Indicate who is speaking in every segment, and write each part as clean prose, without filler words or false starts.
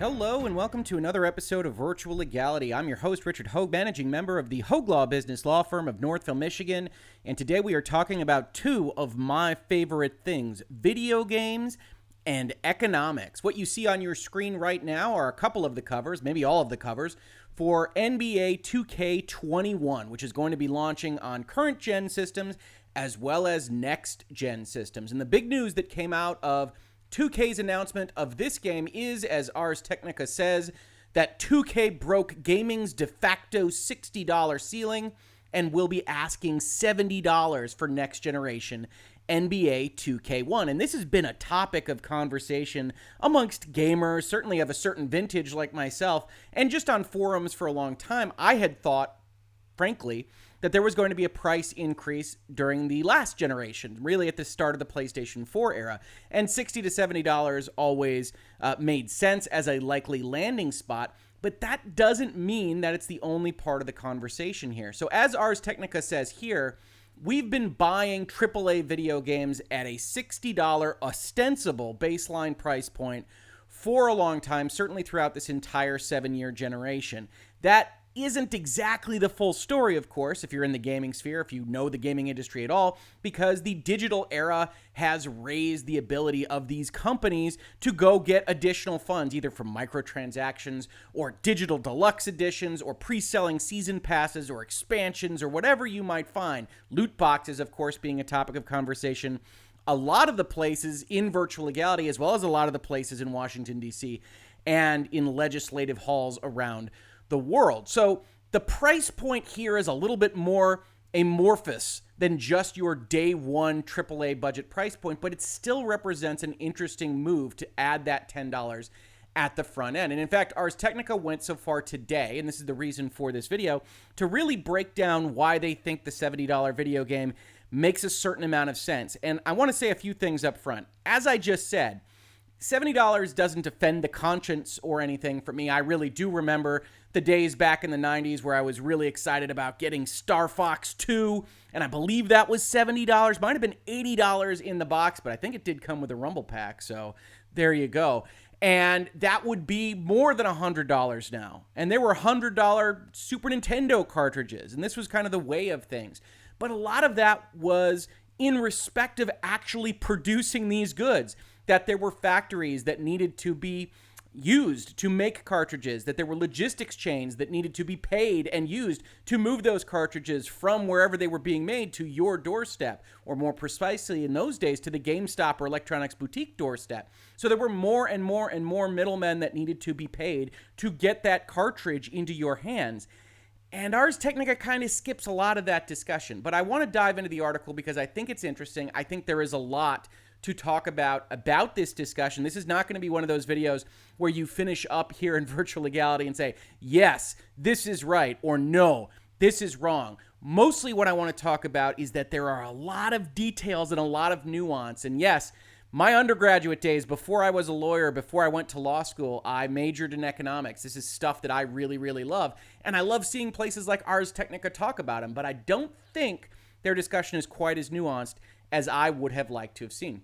Speaker 1: Hello and welcome to another episode of Virtual Legality. I'm your host, Richard Hoeg, managing member of the Hoeg Law Business Law Firm of Northville, Michigan. And today we are talking about two of my favorite things, video games and economics. What you see on your screen right now are a couple of the covers, maybe all of the covers, for NBA 2K21, which is going to be launching on current-gen systems as well as next-gen systems. And the big news that came out of 2K's announcement of this game is, as Ars Technica says, that 2K broke gaming's de facto $60 ceiling and will be asking $70 for next generation NBA 2K1. And this has been a topic of conversation amongst gamers, certainly of a certain vintage like myself, and just on forums for a long time. I had thought, frankly, that there was going to be a price increase during the last generation, really at the start of the PlayStation 4 era. And $60 to $70 always made sense as a likely landing spot, but that doesn't mean that it's the only part of the conversation here. So as Ars Technica says here, we've been buying AAA video games at a $60 ostensible baseline price point for a long time, certainly throughout this entire 7-year generation. That isn't exactly the full story, of course, if you're in the gaming sphere, if you know the gaming industry at all, because the digital era has raised the ability of these companies to go get additional funds, either from microtransactions or digital deluxe editions or pre-selling season passes or expansions or whatever you might find. Loot boxes, of course, being a topic of conversation. A lot of the places in Virtual Legality, as well as a lot of the places in Washington, D.C., and in legislative halls around the world. So the price point here is a little bit more amorphous than just your day one AAA budget price point, but it still represents an interesting move to add that $10 at the front end. And in fact, Ars Technica went so far today, and this is the reason for this video, to really break down why they think the $70 video game makes a certain amount of sense. And I want to say a few things up front. As I just said, $70 doesn't offend the conscience or anything for me. I really do remember the days back in the 90s where I was really excited about getting Star Fox 2, and I believe that was $70. Might have been $80 in the box, but I think it did come with a Rumble Pack, so there you go. And that would be more than $100 now. And there were $100 Super Nintendo cartridges, and this was kind of the way of things. But a lot of that was in respect of actually producing these goods, that there were factories that needed to be used to make cartridges, that there were logistics chains that needed to be paid and used to move those cartridges from wherever they were being made to your doorstep, or more precisely in those days, to the GameStop or electronics boutique doorstep. So there were more and more and more middlemen that needed to be paid to get that cartridge into your hands. And Ars Technica kind of skips a lot of that discussion, but I want to dive into the article because I think it's interesting. I think there is a lot to talk about this discussion. This is not going to be one of those videos where you finish up here in Virtual Legality and say, yes, this is right, or no, this is wrong. Mostly what I want to talk about is that there are a lot of details and a lot of nuance. And yes, my undergraduate days, before I was a lawyer, before I went to law school, I majored in economics. This is stuff that I really, really love. And I love seeing places like Ars Technica talk about them, but I don't think their discussion is quite as nuanced as I would have liked to have seen.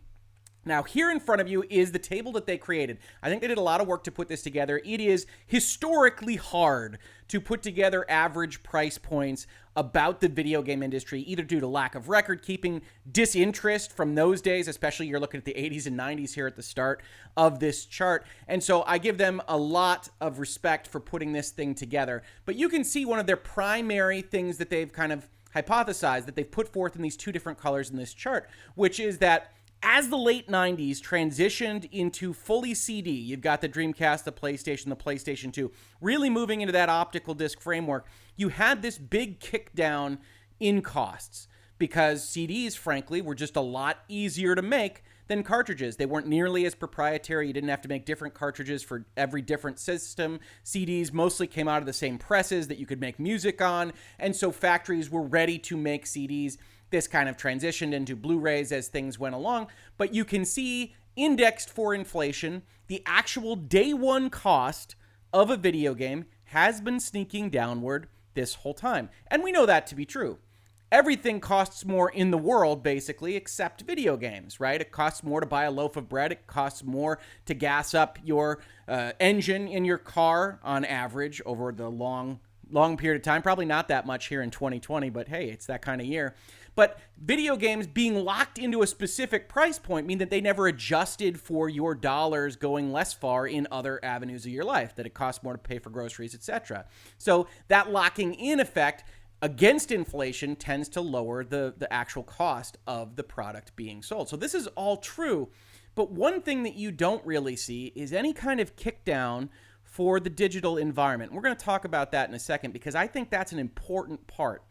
Speaker 1: Now, here in front of you is the table that they created. I think they did a lot of work to put this together. It is historically hard to put together average price points about the video game industry, either due to lack of record keeping, disinterest from those days, especially you're looking at the 80s and 90s here at the start of this chart. And so I give them a lot of respect for putting this thing together. But you can see one of their primary things that they've kind of hypothesized, that they've put forth in these two different colors in this chart, which is that as the late 90s transitioned into fully CD, you've got the Dreamcast, the PlayStation 2, really moving into that optical disc framework, you had this big kick down in costs because CDs, frankly, were just a lot easier to make than cartridges. They weren't nearly as proprietary. You didn't have to make different cartridges for every different system. CDs mostly came out of the same presses that you could make music on, and so factories were ready to make CDs. This kind of transitioned into Blu-rays as things went along, but you can see, indexed for inflation, the actual day one cost of a video game has been sneaking downward this whole time. And we know that to be true. everything costs more in the world, basically, except video games, right? It costs more to buy a loaf of bread. It costs more to gas up your engine in your car on average over the long period of time. Probably not that much here in 2020, but hey, it's that kind of year. But video games being locked into a specific price point mean that they never adjusted for your dollars going less far in other avenues of your life, that it costs more to pay for groceries, etc. So that locking in effect against inflation tends to lower the actual cost of the product being sold. So this is all true. But one thing that you don't really see is any kind of kick down for the digital environment. We're going to talk about that in a second because I think that's an important part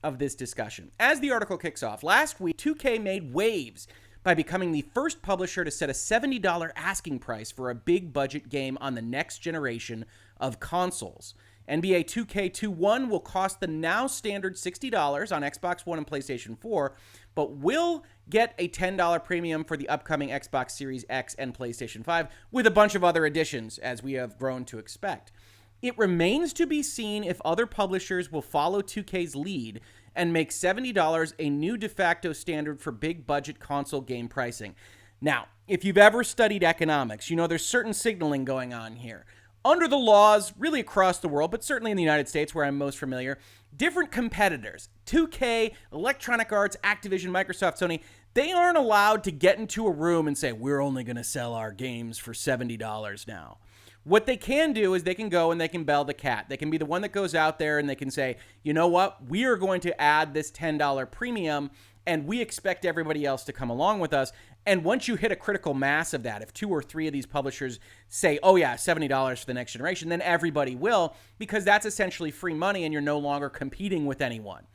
Speaker 1: of this discussion. As the article kicks off, last week, 2K made waves by becoming the first publisher to set a $70 asking price for a big budget game on the next generation of consoles. NBA 2K21 will cost the now standard $60 on Xbox One and PlayStation 4, but will get a $10 premium for the upcoming Xbox Series X and PlayStation 5, with a bunch of other additions, as we have grown to expect. It remains to be seen if other publishers will follow 2K's lead and make $70 a new de facto standard for big budget console game pricing. Now, if you've ever studied economics, you know there's certain signaling going on here. Under the laws, really across the world, but certainly in the United States where I'm most familiar, different competitors, 2K, Electronic Arts, Activision, Microsoft, Sony, they aren't allowed to get into a room and say, we're only going to sell our games for $70 now. What they can do is they can go and they can bell the cat. They can be the one that goes out there and they can say, you know what, we are going to add this $10 premium and we expect everybody else to come along with us. And once you hit a critical mass of that, if 2 or 3 of these publishers say, oh yeah, $70 for the next generation, then everybody will, because that's essentially free money and you're no longer competing with anyone.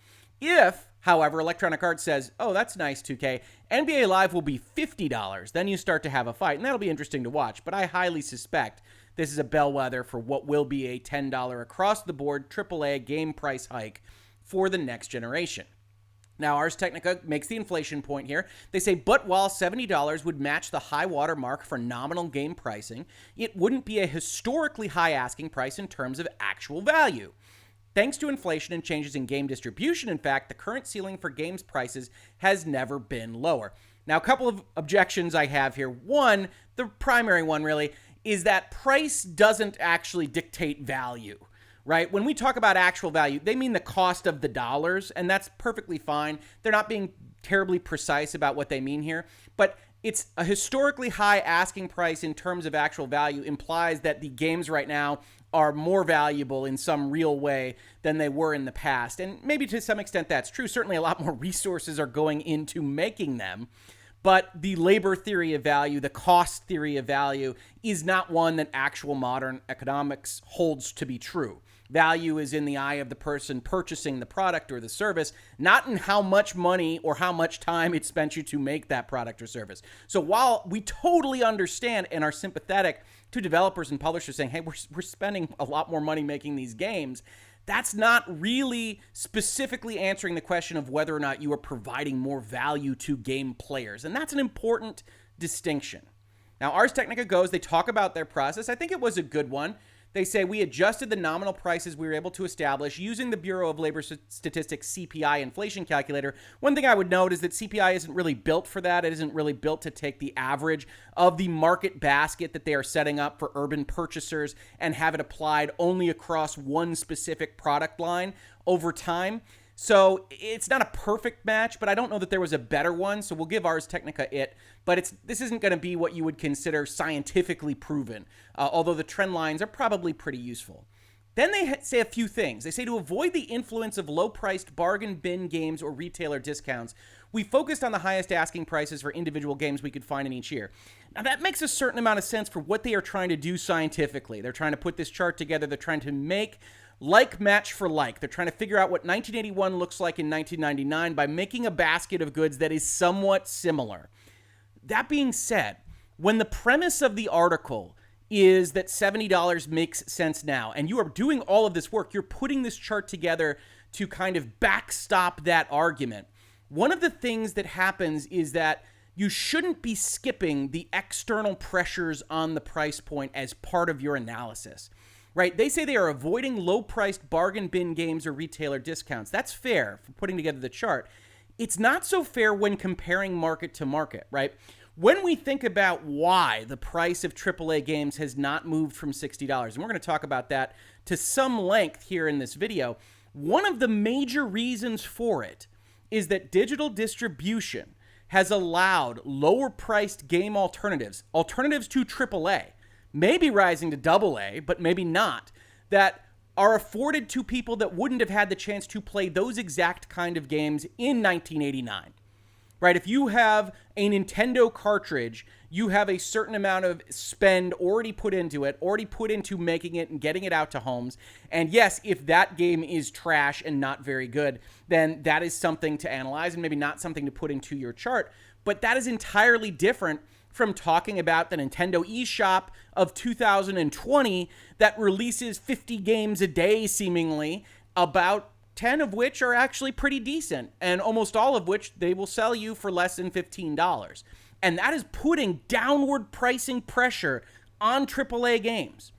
Speaker 1: If, however, Electronic Arts says, oh, that's nice, 2K, NBA Live will be $50, then you start to have a fight, and that'll be interesting to watch, but I highly suspect this is a bellwether for what will be a $10 across-the-board AAA game price hike for the next generation. Now, Ars Technica makes the inflation point here. They say, but while $70 would match the high water mark for nominal game pricing, it wouldn't be a historically high asking price in terms of actual value. Thanks to inflation and changes in game distribution, in fact, the current ceiling for games prices has never been lower. Now, a couple of objections I have here. One, the primary one really, is that price doesn't actually dictate value, right? When we talk about actual value, they mean the cost of the dollars, and that's perfectly fine. They're not being terribly precise about what they mean here, but it's a historically high asking price in terms of actual value implies that the games right now are more valuable in some real way than they were in the past. And maybe to some extent that's true. Certainly a lot more resources are going into making them. But the labor theory of value, the cost theory of value, is not one that actual modern economics holds to be true. Value is in the eye of the person purchasing the product or the service, not in how much money or how much time it spent you to make that product or service. So while we totally understand and are sympathetic to developers and publishers saying, hey, we're spending a lot more money making these games, that's not really specifically answering the question of whether or not you are providing more value to game players. And that's an important distinction. Now, Ars Technica goes, they talk about their process. I think it was a good one. They say, we adjusted the nominal prices we were able to establish using the Bureau of Labor Statistics CPI inflation calculator. One thing I would note is that CPI isn't really built for that. It isn't really built to take the average of the market basket that they are setting up for urban purchasers and have it applied only across one specific product line over time. So it's not a perfect match, but I don't know that there was a better one, so we'll give Ars Technica it. But this isn't going to be what you would consider scientifically proven, although the trend lines are probably pretty useful. Then they say a few things. They say to avoid the influence of low-priced bargain bin games or retailer discounts, we focused on the highest asking prices for individual games we could find in each year. Now, that makes a certain amount of sense for what they are trying to do scientifically. They're trying to put this chart together. They're trying to make like match for like. They're trying to figure out what 1981 looks like in 1999 by making a basket of goods that is somewhat similar. That being said, when the premise of the article is that $70 makes sense now, and you are doing all of this work, you're putting this chart together to kind of backstop that argument. One of the things that happens is that you shouldn't be skipping the external pressures on the price point as part of your analysis. right? They say they are avoiding low-priced bargain bin games or retailer discounts. That's fair for putting together the chart. It's not so fair when comparing market to market, right? When we think about why the price of AAA games has not moved from $60, and we're going to talk about that to some length here in this video, one of the major reasons for it is that digital distribution has allowed lower-priced game alternatives to AAA, maybe rising to AA, but maybe not, that are afforded to people that wouldn't have had the chance to play those exact kind of games in 1989. Right? If you have a Nintendo cartridge, you have a certain amount of spend already put into it, already put into making it and getting it out to homes. And yes, if that game is trash and not very good, then that is something to analyze and maybe not something to put into your chart. But that is entirely different from talking about the Nintendo eShop of 2020 that releases 50 games a day, seemingly, about 10 of which are actually pretty decent, and almost all of which they will sell you for less than $15. And that is putting downward pricing pressure on AAA games.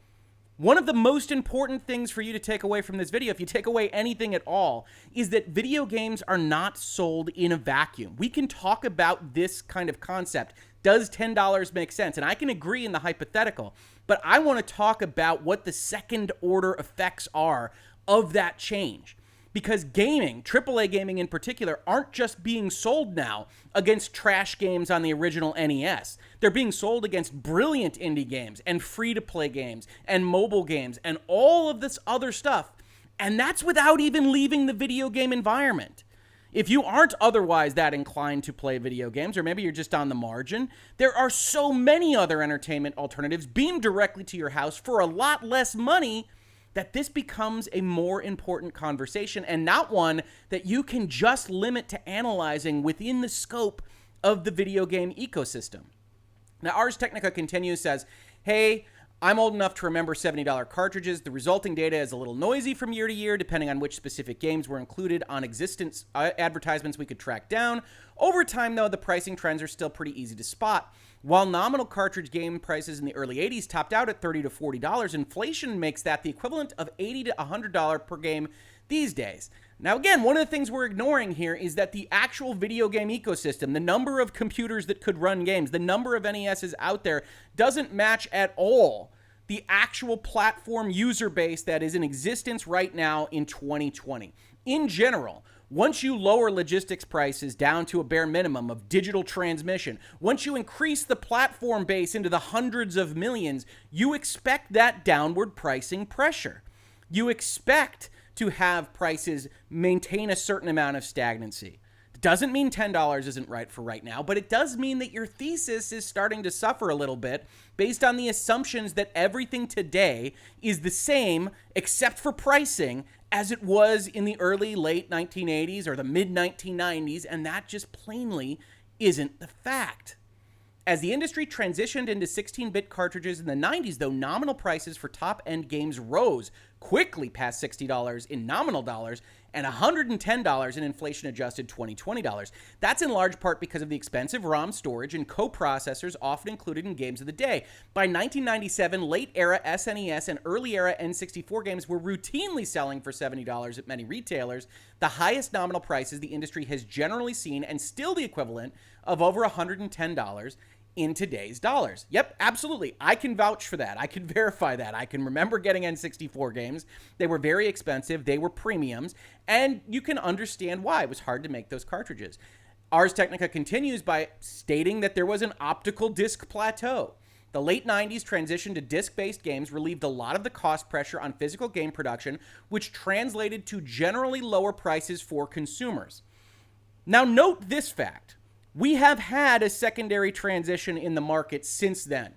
Speaker 1: One of the most important things for you to take away from this video, if you take away anything at all, is that video games are not sold in a vacuum. We can talk about this kind of concept. Does $10 make sense? And I can agree in the hypothetical, but I want to talk about what the second order effects are of that change. Because gaming, AAA gaming in particular, aren't just being sold now against trash games on the original NES. They're being sold against brilliant indie games and free-to-play games and mobile games and all of this other stuff. And that's without even leaving the video game environment. If you aren't otherwise that inclined to play video games, or maybe you're just on the margin, there are so many other entertainment alternatives beamed directly to your house for a lot less money that this becomes a more important conversation and not one that you can just limit to analyzing within the scope of the video game ecosystem. Now, Ars Technica continues, says, hey, I'm old enough to remember $70 cartridges. The resulting data is a little noisy from year to year, depending on which specific games were included on existence advertisements we could track down. Over time, though, the pricing trends are still pretty easy to spot. While nominal cartridge game prices in the early 80s topped out at $30 to $40, inflation makes that the equivalent of $80 to $100 per game these days. Now, again, one of the things we're ignoring here is that the actual video game ecosystem, the number of computers that could run games, the number of NESs out there, doesn't match at all the actual platform user base that is in existence right now in 2020. In general, once you lower logistics prices down to a bare minimum of digital transmission, once you increase the platform base into the hundreds of millions, you expect that downward pricing pressure. You expect to have prices maintain a certain amount of stagnancy. It doesn't mean $10 isn't right for right now, but it does mean that your thesis is starting to suffer a little bit based on the assumptions that everything today is the same except for pricing as it was in the late 1980s or the mid-1990s, and that just plainly isn't the fact. As the industry transitioned into 16-bit cartridges in the 90s, though, nominal prices for top-end games rose quickly past $60 in nominal dollars and $110 in inflation-adjusted 2020 dollars. That's in large part because of the expensive ROM storage and coprocessors often included in games of the day. By 1997, late-era SNES and early-era N64 games were routinely selling for $70 at many retailers, the highest nominal prices the industry has generally seen, and still the equivalent of over $110 in today's dollars. Yep, absolutely. I can vouch for that. I can verify that. I can remember getting N64 games. They were very expensive. They were premiums. And you can understand why. It was hard to make those cartridges. Ars Technica continues by stating that there was an optical disc plateau. The late 90s transition to disc-based games relieved a lot of the cost pressure on physical game production, which translated to generally lower prices for consumers. Now, note this fact. We have had a secondary transition in the market since then,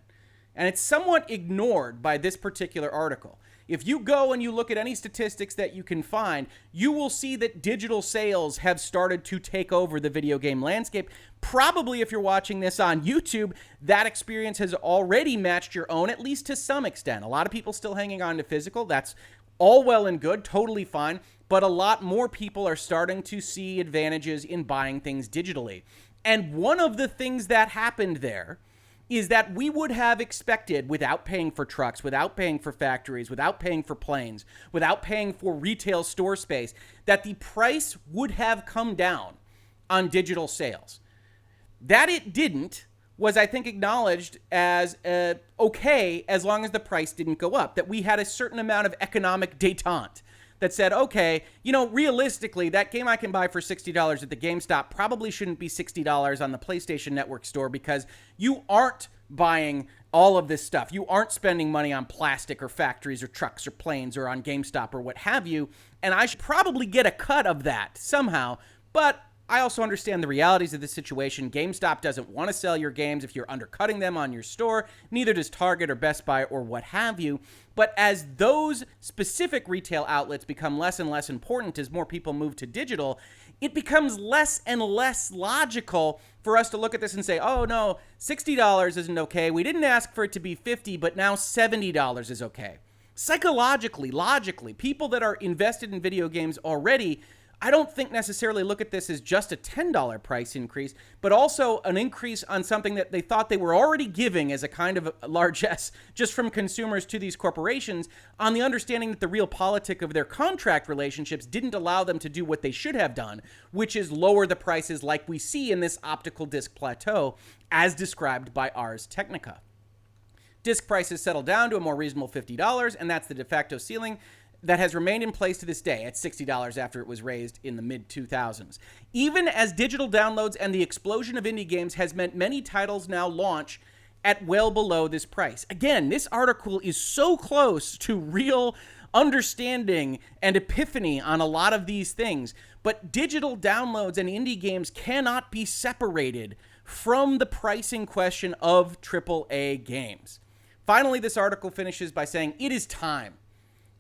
Speaker 1: and it's somewhat ignored by this particular article. If you go and you look at any statistics that you can find, you will see that digital sales have started to take over the video game landscape. Probably if you're watching this on YouTube, that experience has already matched your own, at least to some extent. A lot of people still hanging on to physical. That's all well and good, totally fine, but a lot more people are starting to see advantages in buying things digitally. And one of the things that happened there is that we would have expected, without paying for trucks, without paying for factories, without paying for planes, without paying for retail store space, that the price would have come down on digital sales. That it didn't was, I think, acknowledged as okay as long as the price didn't go up, that we had a certain amount of economic détente that said, okay, realistically, that game I can buy for $60 at the GameStop probably shouldn't be $60 on the PlayStation Network store, because you aren't buying all of this stuff. You aren't spending money on plastic or factories or trucks or planes or on GameStop or what have you, and I should probably get a cut of that somehow. But I also understand the realities of the situation. GameStop doesn't want to sell your games if you're undercutting them on your store. Neither does Target or Best Buy or what have you. But as those specific retail outlets become less and less important as more people move to digital, it becomes less and less logical for us to look at this and say, oh no, $60 isn't okay. We didn't ask for it to be $50, but now $70 is okay. Psychologically, logically, people that are invested in video games already, I don't think necessarily look at this as just a $10 price increase, but also an increase on something that they thought they were already giving as a kind of a largesse just from consumers to these corporations, on the understanding that the real politic of their contract relationships didn't allow them to do what they should have done, which is lower the prices like we see in this optical disc plateau as described by Ars Technica. Disc prices settle down to a more reasonable $50, and that's the de facto ceiling that has remained in place to this day at $60 after it was raised in the mid-2000s. Even as digital downloads and the explosion of indie games has meant many titles now launch at well below this price. Again, this article is so close to real understanding and epiphany on a lot of these things, but digital downloads and indie games cannot be separated from the pricing question of AAA games. Finally, this article finishes by saying, it is time.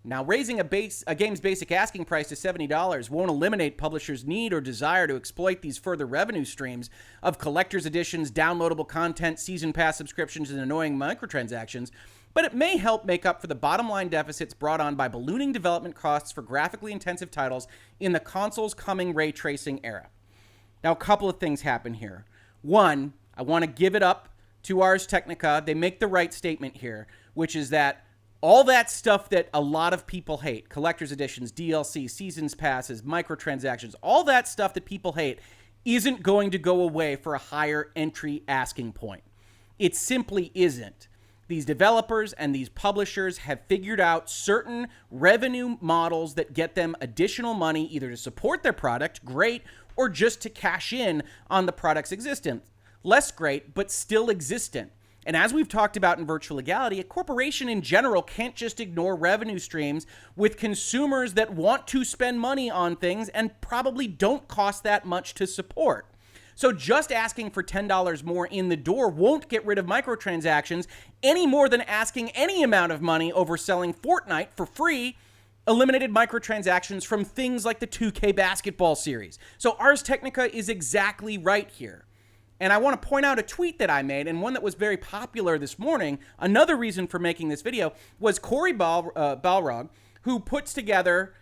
Speaker 1: Now, raising a game's basic asking price to $70 won't eliminate publishers' need or desire to exploit these further revenue streams of collector's editions, downloadable content, season pass subscriptions, and annoying microtransactions, but it may help make up for the bottom line deficits brought on by ballooning development costs for graphically intensive titles in the console's coming ray tracing era. Now, a couple of things happen here. One, I want to give it up to Ars Technica. They make the right statement here, which is that all that stuff that a lot of people hate, collector's editions, DLC, seasons passes, microtransactions, all that stuff that people hate isn't going to go away for a higher entry asking point. It simply isn't. These developers and these publishers have figured out certain revenue models that get them additional money either to support their product, great, or just to cash in on the product's existence. Less great, but still existent. And as we've talked about in Virtual Legality, a corporation in general can't just ignore revenue streams with consumers that want to spend money on things and probably don't cost that much to support. So just asking for $10 more in the door won't get rid of microtransactions any more than asking any amount of money over selling Fortnite for free eliminated microtransactions from things like the 2K basketball series. So Ars Technica is exactly right here. And I want to point out a tweet that I made, and one that was very popular this morning. Another reason for making this video was Corey Balrog, who puts together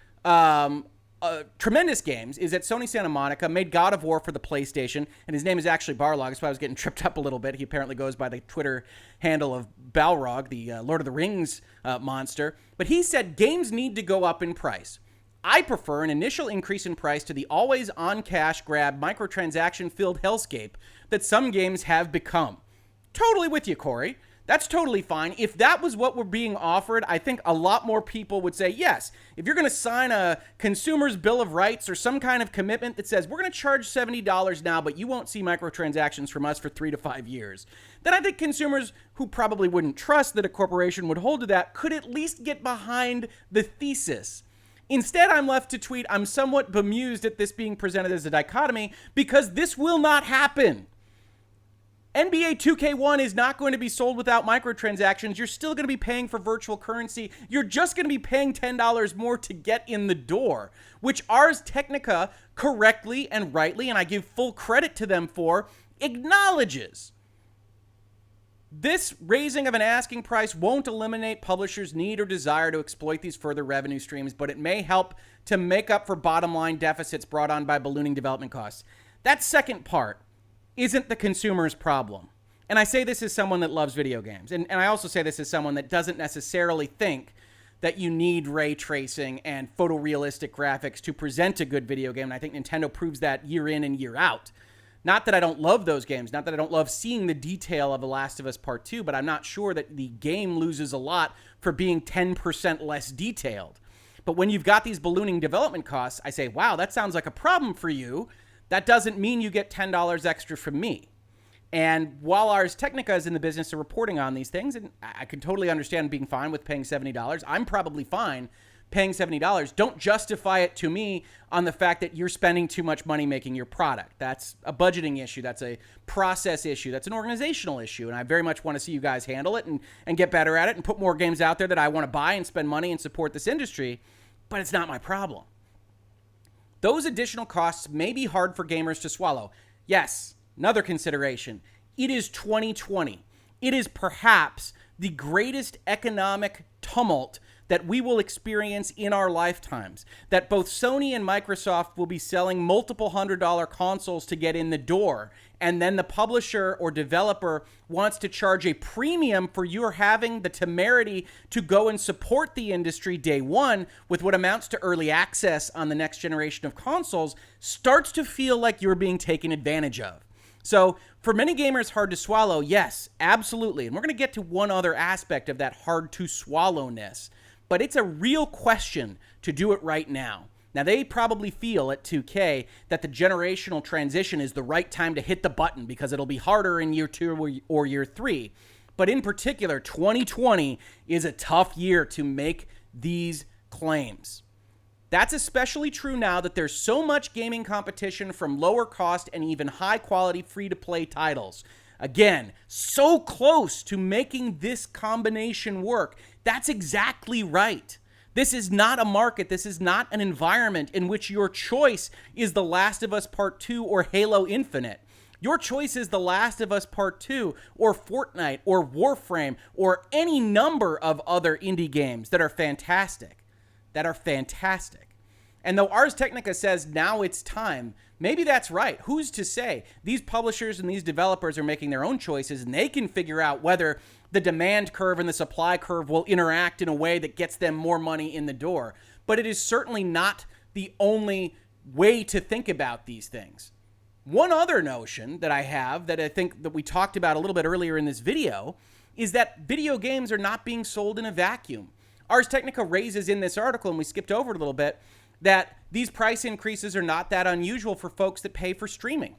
Speaker 1: tremendous games, is at Sony Santa Monica, made God of War for the PlayStation, and his name is actually Barlog. That's why I was getting tripped up a little bit. He apparently goes by the Twitter handle of Balrog, the Lord of the Rings monster. But he said games need to go up in price. I prefer an initial increase in price to the always on cash grab microtransaction filled hellscape that some games have become. Totally with you, Corey. That's totally fine. If that was what were being offered, I think a lot more people would say, yes, if you're going to sign a consumer's bill of rights or some kind of commitment that says we're going to charge $70 now, but you won't see microtransactions from us for 3 to 5 years, then I think consumers who probably wouldn't trust that a corporation would hold to that could at least get behind the thesis. Instead, I'm left to tweet, I'm somewhat bemused at this being presented as a dichotomy because this will not happen. NBA 2K1 is not going to be sold without microtransactions. You're still going to be paying for virtual currency. You're just going to be paying $10 more to get in the door, which Ars Technica correctly and rightly, and I give full credit to them for, acknowledges. This raising of an asking price won't eliminate publishers' need or desire to exploit these further revenue streams, but it may help to make up for bottom line deficits brought on by ballooning development costs. That second part isn't the consumer's problem. And I say this as someone that loves video games. And I also say this as someone that doesn't necessarily think that you need ray tracing and photorealistic graphics to present a good video game. And I think Nintendo proves that year in and year out. Not that I don't love those games, not that I don't love seeing the detail of The Last of Us Part 2, but I'm not sure that the game loses a lot for being 10% less detailed. But when you've got these ballooning development costs, I say, wow, that sounds like a problem for you. That doesn't mean you get $10 extra from me. And while Ars Technica is in the business of reporting on these things, and I can totally understand being fine with paying $70, I'm probably fine paying $70. Don't justify it to me on the fact that you're spending too much money making your product. That's a budgeting issue. That's a process issue. That's an organizational issue. And I very much want to see you guys handle it and get better at it and put more games out there that I want to buy and spend money and support this industry. But it's not my problem. Those additional costs may be hard for gamers to swallow. Yes, another consideration. It is 2020. It is perhaps the greatest economic tumult that we will experience in our lifetimes. That both Sony and Microsoft will be selling multiple $100 consoles to get in the door. And then the publisher or developer wants to charge a premium for your having the temerity to go and support the industry day one with what amounts to early access on the next generation of consoles, starts to feel like you're being taken advantage of. So for many gamers, hard to swallow, yes, absolutely. And we're going to get to one other aspect of that hard to swallowness. But it's a real question to do it right now. Now, they probably feel at 2K that the generational transition is the right time to hit the button because it'll be harder in year 2 or year 3. But in particular, 2020 is a tough year to make these claims. That's especially true now that there's so much gaming competition from lower cost and even high quality free-to-play titles. Again, so close to making this combination work. That's exactly right. This is not a market. This is not an environment in which your choice is The Last of Us Part 2 or Halo Infinite. Your choice is The Last of Us Part 2 or Fortnite or Warframe or any number of other indie games that are fantastic. And though Ars Technica says now it's time, maybe that's right. Who's to say? These publishers and these developers are making their own choices, and they can figure out whether the demand curve and the supply curve will interact in a way that gets them more money in the door. But it is certainly not the only way to think about these things. One other notion that I have that I think that we talked about a little bit earlier in this video is that video games are not being sold in a vacuum. Ars Technica raises in this article, and we skipped over it a little bit, that these price increases are not that unusual for folks that pay for streaming,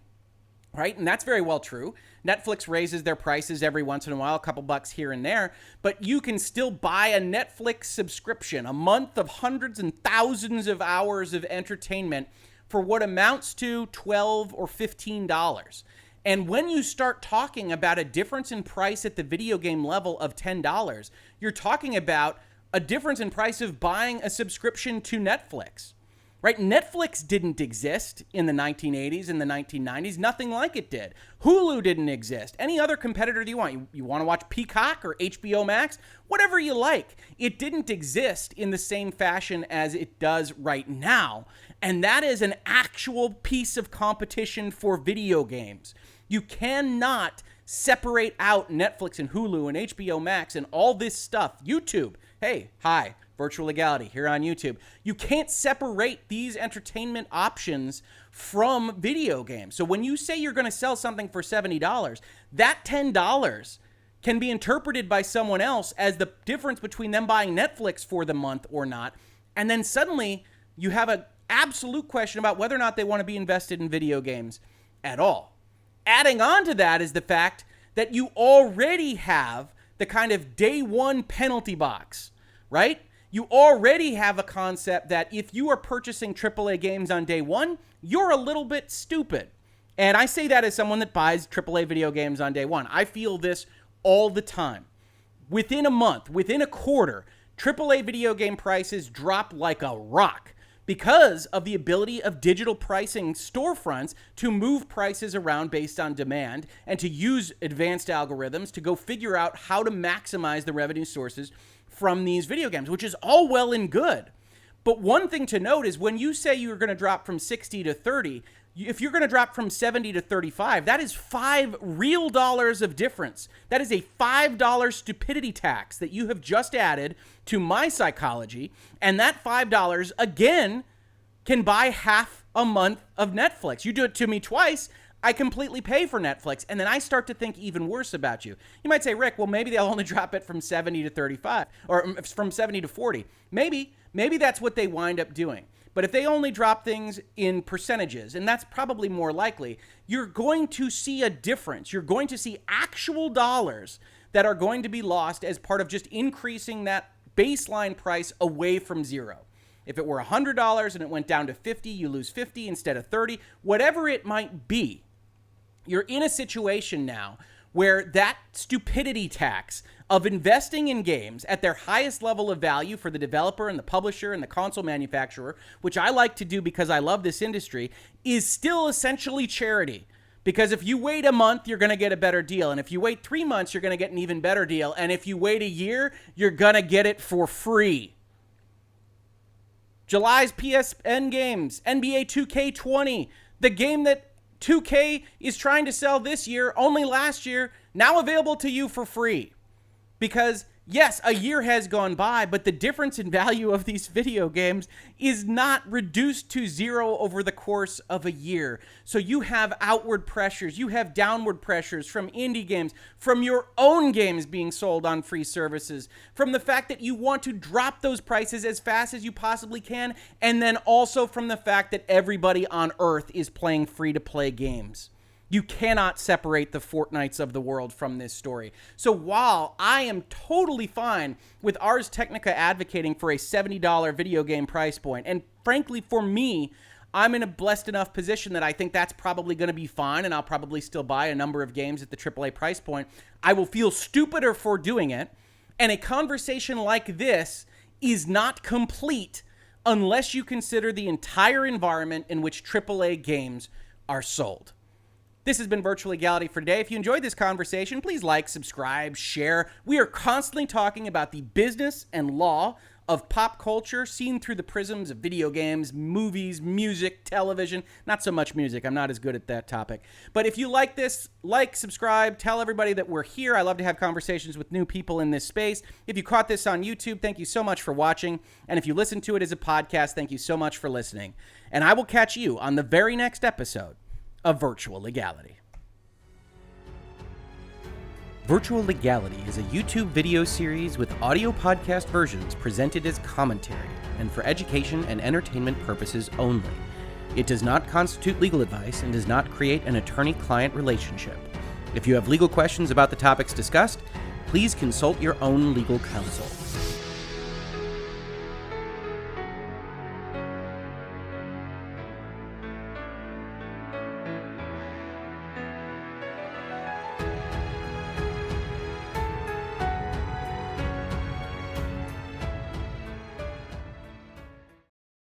Speaker 1: right? And that's very well true. Netflix raises their prices every once in a while, a couple bucks here and there, but you can still buy a Netflix subscription, a month of hundreds and thousands of hours of entertainment for what amounts to $12 or $15. And when you start talking about a difference in price at the video game level of $10, you're talking about a difference in price of buying a subscription to Netflix, right? Netflix didn't exist in the 1980s and the 1990s. Nothing like it did. Hulu didn't exist. Any other competitor do you want? You want to watch Peacock or HBO Max? Whatever you like. It didn't exist in the same fashion as it does right now. And that is an actual piece of competition for video games. You cannot separate out Netflix and Hulu and HBO Max and all this stuff. YouTube. Hey, hi, Virtual Legality here on YouTube. You can't separate these entertainment options from video games. So when you say you're going to sell something for $70, that $10 can be interpreted by someone else as the difference between them buying Netflix for the month or not. And then suddenly you have an absolute question about whether or not they want to be invested in video games at all. Adding on to that is the fact that you already have the kind of day one penalty box, right? You already have a concept that if you are purchasing AAA games on day one, you're a little bit stupid. And I say that as someone that buys AAA video games on day one. I feel this all the time. Within a month, within a quarter, AAA video game prices drop like a rock because of the ability of digital pricing storefronts to move prices around based on demand and to use advanced algorithms to go figure out how to maximize the revenue sources from these video games, which is all well and good. But one thing to note is when you say you're going to drop from 60 to 30, if you're going to drop from 70 to 35, that is $5 real of difference. That is a $5 stupidity tax that you have just added to my psychology. And that $5, again, can buy half a month of Netflix. You do it to me twice, I completely pay for Netflix. And then I start to think even worse about you. You might say, Rick, well, maybe they'll only drop it from 70 to 35 or from 70 to 40. Maybe that's what they wind up doing. But if they only drop things in percentages, and that's probably more likely, you're going to see a difference. You're going to see actual dollars that are going to be lost as part of just increasing that baseline price away from zero. If it were $100 and it went down to 50, you lose 50 instead of 30, whatever it might be. You're in a situation now where that stupidity tax of investing in games at their highest level of value for the developer and the publisher and the console manufacturer, which I like to do because I love this industry, is still essentially charity. Because if you wait a month, you're going to get a better deal. And if you wait 3 months, you're going to get an even better deal. And if you wait a year, you're going to get it for free. July's PSN games, NBA 2K20, the game that 2K is trying to sell this year, only last year, now available to you for free. Because, yes, a year has gone by, but the difference in value of these video games is not reduced to zero over the course of a year. So you have outward pressures, you have downward pressures from indie games, from your own games being sold on free services, from the fact that you want to drop those prices as fast as you possibly can, and then also from the fact that everybody on Earth is playing free-to-play games. You cannot separate the Fortnites of the world from this story. So while I am totally fine with Ars Technica advocating for a $70 video game price point, and frankly, for me, I'm in a blessed enough position that I think that's probably going to be fine, and I'll probably still buy a number of games at the AAA price point. I will feel stupider for doing it, and a conversation like this is not complete unless you consider the entire environment in which AAA games are sold. This has been Virtual Legality for today. If you enjoyed this conversation, please like, subscribe, share. We are constantly talking about the business and law of pop culture seen through the prisms of video games, movies, music, television. Not so much music. I'm not as good at that topic. But if you like this, like, subscribe, tell everybody that we're here. I love to have conversations with new people in this space. If you caught this on YouTube, thank you so much for watching. And if you listen to it as a podcast, thank you so much for listening. And I will catch you on the very next episode of Virtual Legality. Virtual Legality is a YouTube video series with audio podcast versions presented as commentary and for education and entertainment purposes only. It does not constitute legal advice and does not create an attorney-client relationship. If you have legal questions about the topics discussed, please consult your own legal counsel.